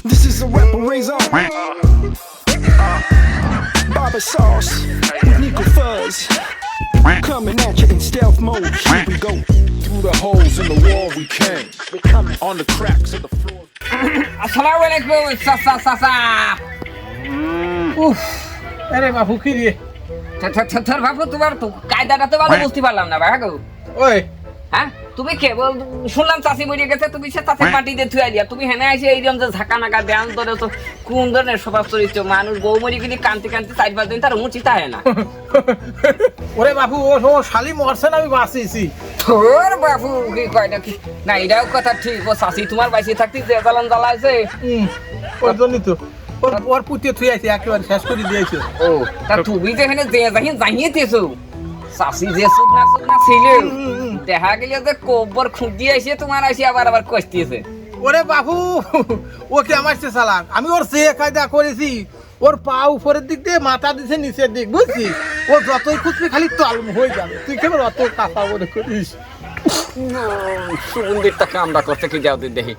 This is a reparation. Baba Sauce with Nico Fuzz. Coming at you in stealth mode. Here we go. Through the holes in the wall we came. On the cracks of the floor. আসসালামু আলাইকুম চাচা উফ আরে বাপু কি রে তোর বাপু তোমার তো কায়দাটা তো ভালো বুঝতে পারলাম না ভাই গো ওই হ্যাঁ তুমি কে বল শুনলাম চাচি মরে গেছে তুমি সে চাচির মাটি দিয়ে থুয়া দিয়া তুমি হেনে এসে এইরকম যে ঝাঁকা নাকা দেন ধরে তো কোন ধরনের স্বভাব চরিত্র মানুষ বউ মরি গেলে কান্তি কান্তি 4-5 দিন তার উচিত হয় না ওরে বাপু ও শালি মরছে না আমি বাঁচিয়েছি তোর বাপু কি কয় নাকি না এটাও কথা ঠিক ও চাচি তোমার বাইসে থাকতে যে জ্বালান জ্বালাইছে ওর জন্যই তো ওর পুতিয়ে থুই আছে একেবারে শেষ করে দিয়েছে ও তা তুমি যেখানে যে জানিয়েছো চাচি যে সুদ না ছিল দেখা গেল যে কব্বর খুঁজিয়ে এসে তোমার এসে আবার কষতিয়েছে ওরে বাপু ওকে আমার সে চালাক আমি ওর সে কায়দা করেছি ওর পা উপরের দিক দিয়ে মাথা দিছে নিচের দিক বুঝছিস ও যতই খুঁজবি খালি তলম হয়ে যাবে তুই কেবল অত কাঁচা বলে করিস সুগন্ধিরটা কামড়া করতে কি যাও দেখি